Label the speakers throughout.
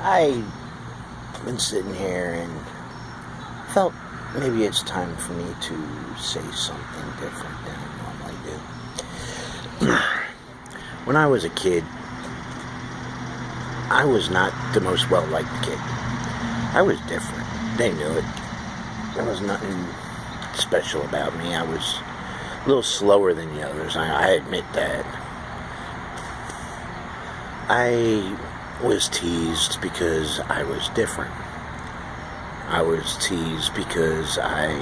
Speaker 1: I've been sitting here and felt maybe it's time for me to say something different than I normally do. When I was a kid, I was not the most well-liked kid. I was different. They knew it. There was nothing special about me. I was a little slower than the others. I admit that. I was teased because I was different. I was teased because I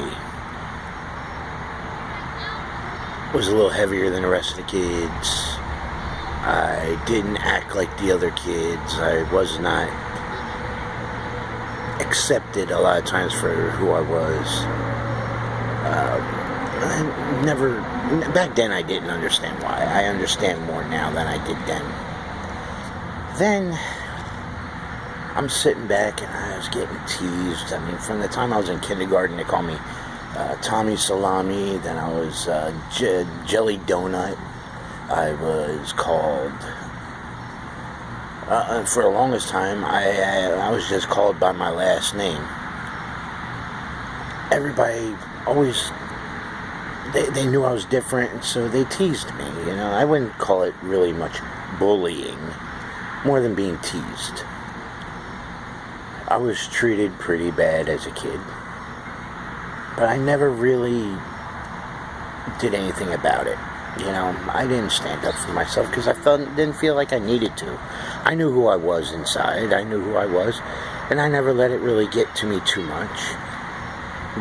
Speaker 1: was a little heavier than the rest of the kids. I didn't act like the other kids. I was not accepted a lot of times for who I was. I never, back then I didn't understand why. I understand more now than I did then. Then I'm sitting back and I was getting teased. I mean, from the time I was in kindergarten, they called me Tommy Salami. Then I was Jelly Donut. I was called, for the longest time, I was just called by my last name. Everybody always, they knew I was different, and so they teased me. You know, I wouldn't call it really much bullying, more than being teased. I was treated pretty bad as a kid, but I never really did anything about it. You know, I didn't stand up for myself because I didn't feel like I needed to. I knew who I was inside. I knew who I was, and I never let it really get to me too much.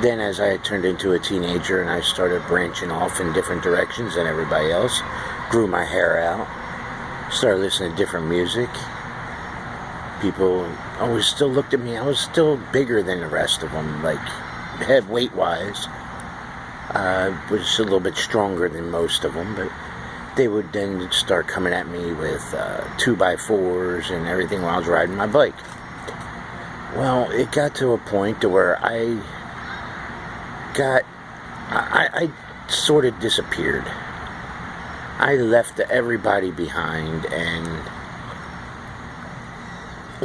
Speaker 1: Then as I turned into a teenager and I started branching off in different directions than everybody else, grew my hair out, started listening to different music, people always still looked at me. I was still bigger than the rest of them, like head weight wise. Was a little bit stronger than most of them, but they would then start coming at me with 2x4s and everything while I was riding my bike. Well, it got to a point to where I sort of disappeared. I left everybody behind, and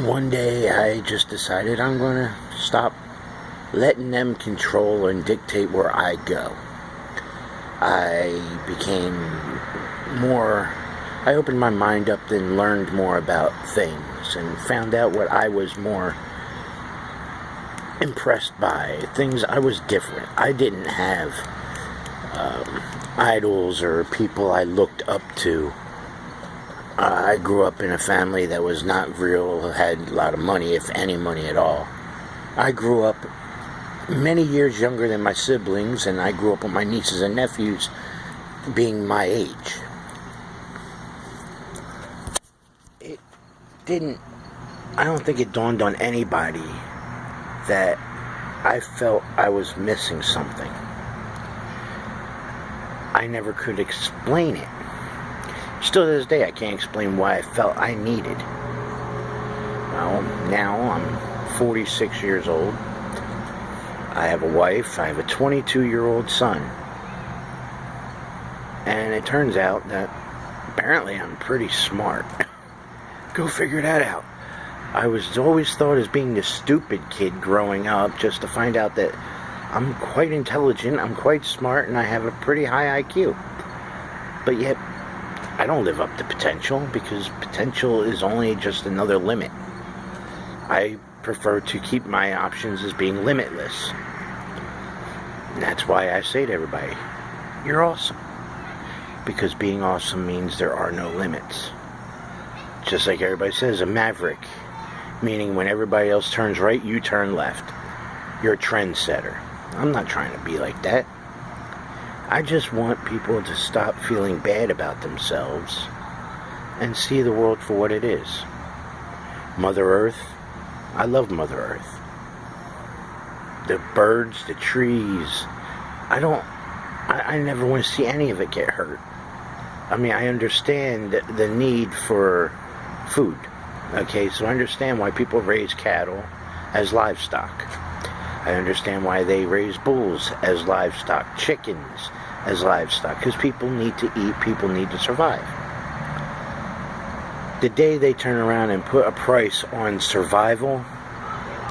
Speaker 1: one day I just decided I'm going to stop letting them control and dictate where I go. I opened my mind up and learned more about things and found out what I was more impressed by. Things I was different. I didn't have idols or people I looked up to. I grew up in a family that was not real, had a lot of money, if any money at all. I grew up many years younger than my siblings, and I grew up with my nieces and nephews being my age. I don't think it dawned on anybody that I felt I was missing something. I never could explain it. Still to this day, I can't explain why I felt I needed. Well, now I'm 46 years old. I have a wife. I have a 22-year-old son. And it turns out that apparently I'm pretty smart. Go figure that out. I was always thought as being the stupid kid growing up, just to find out that I'm quite intelligent, I'm quite smart, and I have a pretty high IQ. But yet, I don't live up to potential, because potential is only just another limit. I prefer to keep my options as being limitless. And that's why I say to everybody, you're awesome. Because being awesome means there are no limits. Just like everybody says, a maverick, meaning when everybody else turns right, you turn left. You're a trendsetter. I'm not trying to be like that. I just want people to stop feeling bad about themselves and see the world for what it is. Mother Earth, I love Mother Earth. The birds, the trees, I never want to see any of it get hurt. I mean, I understand the need for food. Okay, so I understand why people raise cattle as livestock. I understand why they raise bulls as livestock, chickens as livestock, because people need to eat, people need to survive. The day they turn around and put a price on survival,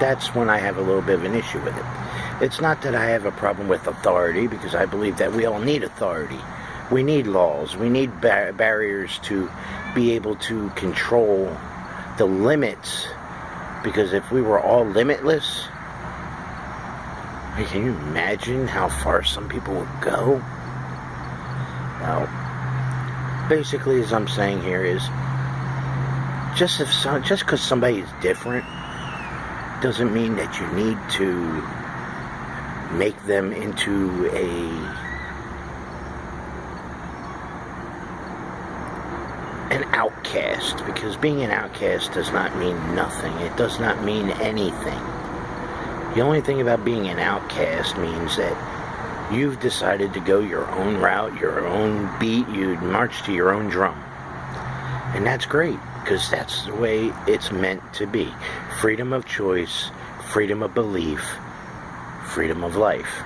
Speaker 1: that's when I have a little bit of an issue with it. It's not that I have a problem with authority, because I believe that we all need authority. We need laws. We need barriers to be able to control the limits, because if we were all limitless, can you imagine how far some people would go? Well, basically, as I'm saying here is, just because somebody is different doesn't mean that you need to make them into an outcast, because being an outcast does not mean nothing. It does not mean anything. The only thing about being an outcast means that you've decided to go your own route, your own beat, you march to your own drum. And that's great, because that's the way it's meant to be. Freedom of choice, freedom of belief, freedom of life.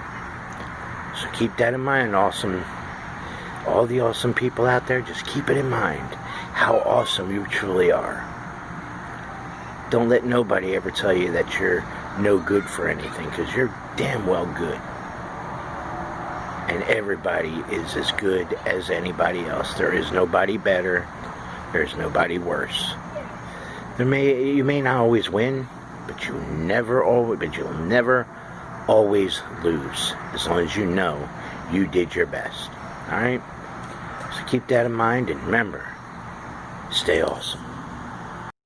Speaker 1: So keep that in mind, all the awesome people out there, just keep it in mind how awesome you truly are. Don't let nobody ever tell you that you're no good for anything, because you're damn well good. And everybody is as good as anybody else. There is nobody better. There's nobody worse. You may not always win, but you'll never always lose, as long as you know you did your best. Alright? So keep that in mind, and remember, stay awesome.